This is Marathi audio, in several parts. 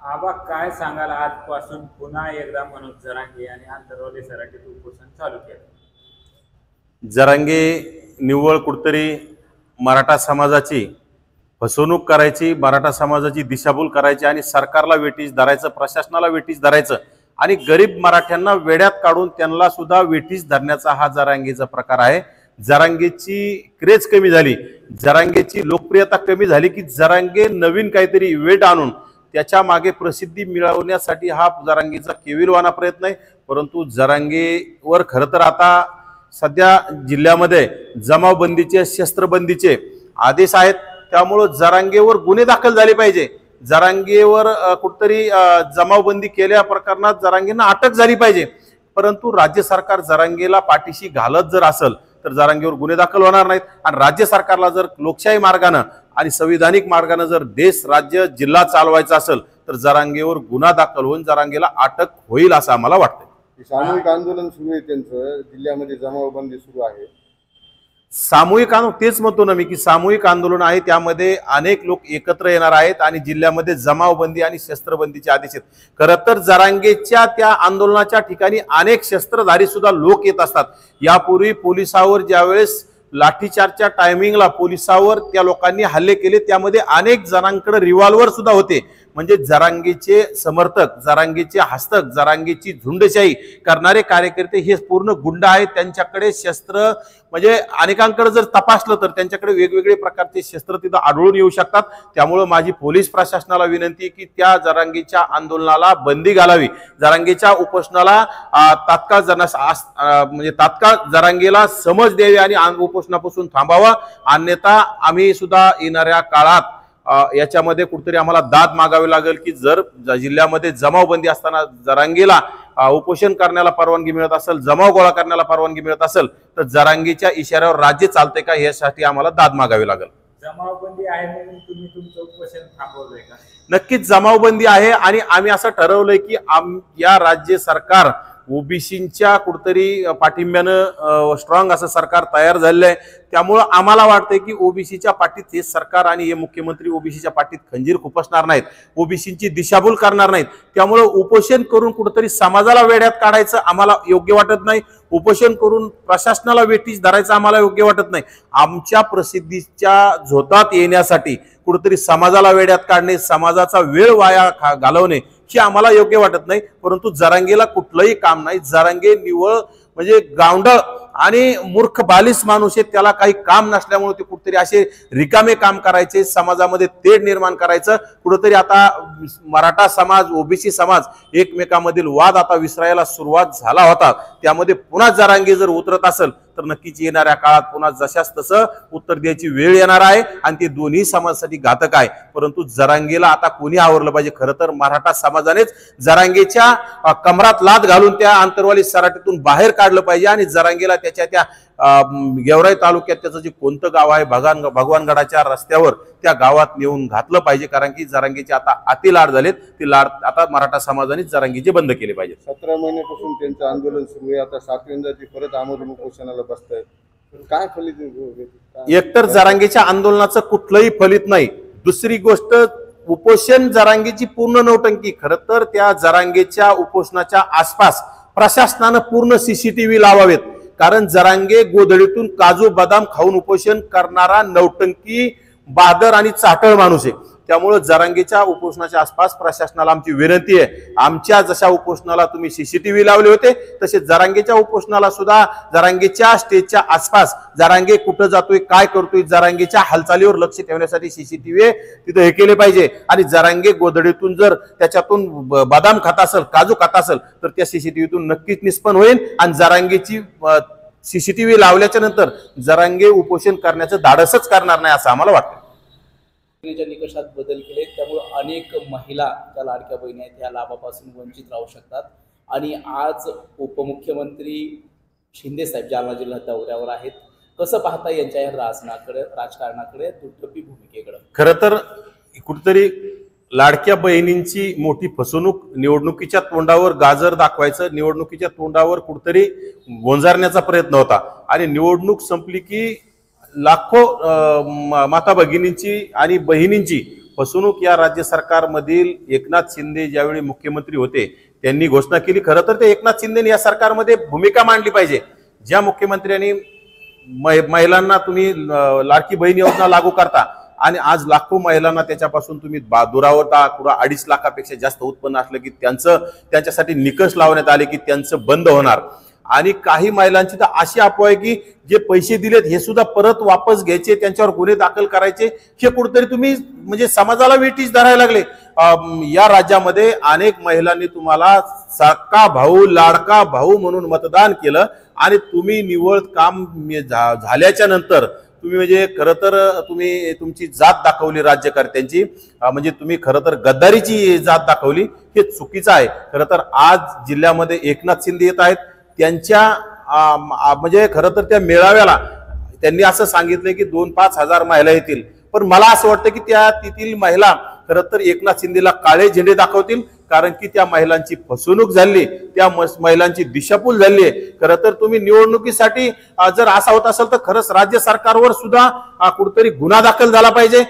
आबा काय सांगाल आजपासून पुन्हा एकदा मनोज जरांगे आणि आंतरवाली सराटीत उपोषण चालू केलं। जरांगे निव्वळ कुठतरी मराठा समाजाची फसवणूक करायची, मराठा समाजाची दिशाभूल करायची आणि सरकारला वेठीस धरायचं, प्रशासनाला वेठीस धरायचं आणि गरीब मराठ्यांना वेड्यात काढून त्यांना सुद्धा वेठीस धरण्याचा हा जरांगेचा प्रकार आहे। जरांगेची क्रेज कमी झाली, जरांगेची लोकप्रियता कमी झाली की जरांगे नवीन काहीतरी इव्हेंट आणून त्याच्या मागे प्रसिद्धी मिळवण्यासाठी हा जरांगेचा केविलवाना प्रयत्न आहे। परंतु जरांगेवर खरं तर आता सध्या जिल्ह्यामध्ये जमावबंदीचे, शस्त्रबंदीचे आदेश आहेत, त्यामुळे जरांगेवर गुन्हे दाखल झाले पाहिजे। जरांगेवर कुठतरी जमावबंदी केल्या प्रकरणात जरांगेंना अटक झाली पाहिजे। परंतु राज्य सरकार जरांगेला पाठीशी घालत जर असेल तर जरांगेवर गुन्हे दाखल होणार नाहीत आणि राज्य सरकारला जर लोकशाही मार्गाने आणि संविधानिक मार्गाने जर देश, राज्य, जिल्हा चालवायचा असेल तर जरांगेवर गुन्हा दाखल होऊन जरांगेला अटक होईल असं आम्हाला वाटतं। सामूहिक आंदोलन सुरू आहे, त्यांचं जिल्ह्यामध्ये जमावबंदी सुरू आहे। सामूहिक आंदोलन तेच म्हणतो ना मी की सामूहिक आंदोलन आहे, त्यामध्ये अनेक लोक एकत्र येणार आहेत आणि जिल्ह्यामध्ये जमावबंदी आणि शस्त्रबंदीचे आदेश आहेत। खरं तर जरांगेच्या त्या आंदोलनाच्या ठिकाणी अनेक शस्त्रधारी सुद्धा लोक येत असतात। यापूर्वी पोलिसावर ज्यावेळेस लाठीचार्जच्या टायमिंगला पोलिसावर त्या लोकांनी हल्ले केले, त्यामध्ये अनेक जणांकडे रिव्हॉल्वर सुद्धा होते। म्हणजे जरांगेचे समर्थक, जरांगेचे हस्तक, जरांगेची झुंडशाही करणारे कार्यकर्ते हे पूर्ण गुंड आहेत। त्यांच्याकडे शस्त्र म्हणजे अनेकांकडे जर तपासलं तर त्यांच्याकडे वेगवेगळे प्रकारचे शस्त्र तिथं आढळून येऊ शकतात। त्यामुळे माझी पोलीस प्रशासनाला विनंती की त्या जरांगेच्या आंदोलनाला बंदी घालावी, जरांगेच्या उपोषणाला तात्काळ जरांगेला समज द्यावी आणि उपोषणापासून थांबावा, अन्यथा आम्ही सुद्धा येणाऱ्या काळात याच्यामध्ये कुठेतरी आम्हाला दाद मागावी लागेल की जर जिल्ह्यामध्ये जमावबंदी असताना जरांगेला उपोषण करण्याला परवानगी मिळत असेल, जमाव गोळा करण्याला परवानगी मिळत असेल तर जरांगेच्या इशाऱ्यावर राज्य चालते का यासाठी आम्हाला दाद मागावी लागेल। जमावबंदी आहे म्हणून तुम्ही तुमचं उपोषण थांबवलंय का? नक्कीच जमावबंदी आहे आणि आम्ही असं ठरवलंय की या राज्य सरकार ओबीसींच्या कुठतरी पाठिंब्यानं स्ट्रॉंग असं सरकार तयार झालेलं आहे। त्यामुळे आम्हाला वाटतंय की ओबीसीच्या पाठीत हे सरकार आणि हे मुख्यमंत्री ओबीसीच्या पाठीत खंजीर खुपसणार नाहीत, ओबीसींची दिशाभूल करणार नाहीत। त्यामुळे उपोषण करून कुठतरी समाजाला वेड्यात काढायचं आम्हाला योग्य वाटत नाही, उपोषण करून प्रशासनाला वेठीस धरायचं आम्हाला योग्य वाटत नाही। आमच्या प्रसिद्धीच्या झोतात येण्यासाठी कुठतरी समाजाला वेड्यात काढणे, समाजाचा वेळ वाया घालवणे हे आम्हाला योग्य वाटत नाही। परंतु जरांगेला कुठलंही काम नाही, जरांगे निव्वळ म्हणजे गावंढळ आणि मूर्ख बालिश माणूस आहे, त्याला काही काम नसल्यामुळे ते कुठतरी असे रिकामे काम करायचे, समाजामध्ये तेढ निर्माण करायचं। कुठेतरी आता मराठा समाज, ओबीसी समाज एकमेकांमधील वाद आता विसरायला सुरुवात झाला होता, त्यामध्ये पुन्हा जरांगे जर उतरत असेल तर नक्कीच येणाऱ्या काळात पुन्हा जशास तसं उत्तर द्यायची वेळ येणार आहे आणि ते दोन्ही समाजासाठी घातक आहे। परंतु जरांगेला आता कोणी आवरलं पाहिजे? खरं तर मराठा समाजानेच जरांगेच्या कमरात लाथ घालून त्या आंतरवाली सराटीतून बाहेर काढलं पाहिजे आणि जरांगेला त्याच्या त्या गेवराई तालुक्यात त्याचं जे कोणतं गाव आहे भगवानगडाच्या रस्त्यावर त्या गावात नेऊन घातलं पाहिजे, कारण की जरांगेचे आता अति लाड झालेत, ते लाड आता मराठा समाजाने जरांगेचे बंद केले पाहिजे। 17 महिन्यापासून त्यांचं आंदोलन सुरू आहे, आता 7व्यांदा ते परत आमरण उपोषणाला बसतायत, काय फलित? एकतर जरांगेच्या आंदोलनाचं कुठलंही फलित नाही, दुसरी गोष्ट उपोषण जरांगेची पूर्ण नौटंकी। खरं तर त्या जरांगेच्या उपोषणाच्या आसपास प्रशासनानं पूर्ण सीसीटीव्ही लावावेत, कारण जरांगे गोधडीतून काजू बदाम खाऊन उपोषण करणारा नौटंकी, बहादर आणि चाटळ माणूस आहे। त्यामुळे जरांगेच्या उपोषणाच्या आसपास प्रशासनाला आमची विनंती आहे, आमच्या जशा उपोषणाला तुम्ही सीसीटीव्ही लावले होते तसे जरांगेच्या उपोषणाला सुद्धा जरांगेच्या स्टेजच्या आसपास जरांगे कुठं जातोय, काय करतोय, जरांगेच्या हालचालीवर लक्ष ठेवण्यासाठी सीसीटीव्ही तिथं हे केले पाहिजे। आणि जरांगे गोधडीतून जर त्याच्यातून बदाम खात असेल, काजू खात असेल तर त्या सीसीटीव्हीतून नक्कीच निष्पन्न होईल आणि जरांगेची सीसीटीव्ही लावल्याच्या नंतर जरांगे उपोषण करण्याचं धाडसच करणार नाही असं आम्हाला वाटतं। निकषात बदल केले त्यामुळे अनेक महिला ज्या लाडक्या बहिणी आहेत ह्या लाभापासून वंचित राहू शकतात। आणि आज उपमुख्यमंत्री शिंदे साहेब जालना जिल्हा दौऱ्यावर आहेत, कसं पाहता यांच्या या राजकारणाकडे, दुटप्पी भूमिकेकडे? खरं तर कुठेतरी लाडक्या बहिणींची मोठी फसवणूक, निवडणुकीच्या तोंडावर गाजर दाखवायचं, निवडणुकीच्या तोंडावर कुठेतरी गोंजारण्याचा प्रयत्न होता आणि निवडणूक संपली की लाखो माता भगिनींची आणि बहिणींची फसवणूक या राज्य सरकारमधील एकनाथ शिंदे ज्यावेळी मुख्यमंत्री होते त्यांनी घोषणा केली. खरं तर ते एकनाथ शिंदेने या सरकारमध्ये भूमिका मांडली पाहिजे. ज्या मुख्यमंत्र्यांनी महिलांना तुम्ही लाडकी बहीण योजना लागू करता आणि आज लाखो महिलांना त्याच्यापासून तुम्ही दुरावता, कुठं 2.5 लाखापेक्षा जास्त उत्पन्न असलं की त्यांच्यासाठी निकष लावण्यात आले की त्यांचं बंद होणार. आणि काही महिलांची तर अशी अफवा आहे की जे पैसे दिलेत हे सुद्धा परत वापस घ्यायचे, त्यांच्यावर गुन्हे दाखल करायचे. हे कुठेतरी तुम्ही म्हणजे समाजाला वेठीस धरायला लागले. या राज्यामध्ये अनेक महिलांनी तुम्हाला साका भाऊ, लाडका भाऊ म्हणून मतदान केलं आणि तुम्ही निवळ काम झाल्याच्या नंतर तुम्ही म्हणजे खरं तर तुम्ही तुमची जात दाखवली राज्यकर्त्यांची, म्हणजे तुम्ही खरं तर गद्दारीची जात दाखवली. हे चुकीचं आहे. खरं तर आज जिल्ह्यामध्ये एकनाथ शिंदे येत आहेत. त्यांच्या म्हणजे खरं तर त्या मेळाव्याला त्यांनी असं सांगितलंय की 2-5 हजार महिला येतील. पण मला असं वाटतं की तिथील महिला खरं तर एकनाथ शिंदेला काळे झेंडे दाखवतील, कारण की त्या महिलांची फसवणूक झाली, त्या महिलांची दिशाभूल झाली. खरं तर तुम्ही निवडणुकीसाठी जर असा होत असेल तर खरंच राज्य सरकारवर सुद्धा कुठेतरी गुन्हा दाखल झाला पाहिजे.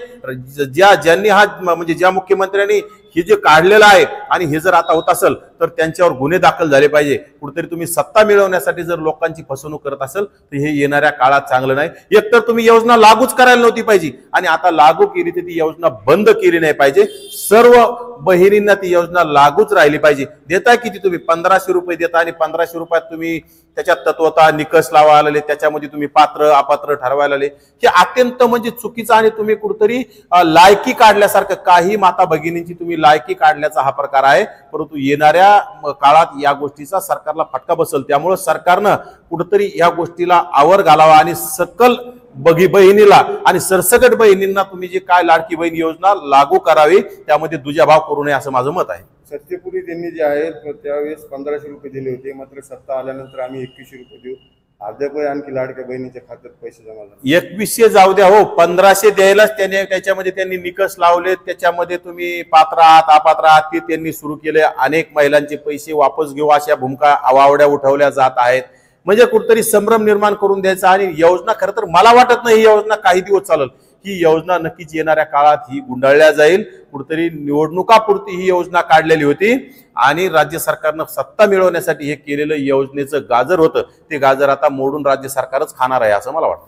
ज्यांनी हा म्हणजे ज्या मुख्यमंत्र्यांनी हे जे काढलेलं आहे आणि हे जर आता होत असेल तर त्यांच्यावर गुन्हे दाखल झाले पाहिजे. कुठेतरी तुम्ही सत्ता मिळवण्यासाठी जर लोकांची फसवणूक करत असेल तर हे येणाऱ्या काळात चांगलं नाही. एकतर तुम्ही योजना लागूच करायला नव्हती पाहिजे आणि आता लागू केली तर ती योजना बंद केली नाही पाहिजे. सर्व बहिणींना ती योजना लागूच राहिली पाहिजे. देताय किती तुम्ही 1500 रुपये देता आणि 1500 रुपयात तुम्ही त्याच्यात तत्वता निकष लावायला आले, त्याच्यामध्ये तुम्ही पात्र अपात्र ठरवायला आले. हे अत्यंत म्हणजे चुकीचं आणि तुम्ही कुठेतरी लायकी काढल्यासारखं, काही माता भगिनींची तुम्ही लायकी काढल्याचा हा प्रकार आहे. परंतु येणाऱ्या काळात या गोष्टीचा सरकारला फटका बसेल. त्यामुळे सरकारनं कुठेतरी या गोष्टीला आवर घालावा आणि सकल बहिणीला आणि सरसकट बहिणींना तुम्ही जे काय लाडकी बहीण योजना लागू करावी त्यामध्ये दुजाभाव करू नये असं माझं मत आहे. सत्तेपूर्वी त्यांनी जे आहे त्यावेळेस 1500 रुपये दिले होते, मात्र सत्ता आल्यानंतर आम्ही 2100 रुपये देऊ. अद्याप आणखी लाडक्या बहिणीच्या खात्यात पैसे जमा झाले. 2100 जाऊ द्या हो, 1500 द्यायलाच त्याच्यामध्ये त्यांनी निकष लावले. त्याच्यामध्ये तुम्ही पात्र आहात अपात्र आहात ते त्यांनी सुरू केले. अनेक महिलांचे पैसे वापस घेऊ अशा भूमिका आवावड्या उठवल्या जात आहेत. म्हणजे कुठेतरी संभ्रम निर्माण करून द्यायचा. आणि योजना खरं तर मला वाटत नाही ही योजना काही दिवस चालेल. ही योजना नक्कीच येणाऱ्या काळात ही गुंडाळल्या जाईल. कुठेतरी निवडणुकापुरती ही योजना काढलेली होती आणि राज्य सरकारनं सत्ता मिळवण्यासाठी हे केलेलं योजनेचं गाजर होतं. ते गाजर आता मोडून राज्य सरकारच खाणार आहे असं मला वाटतं.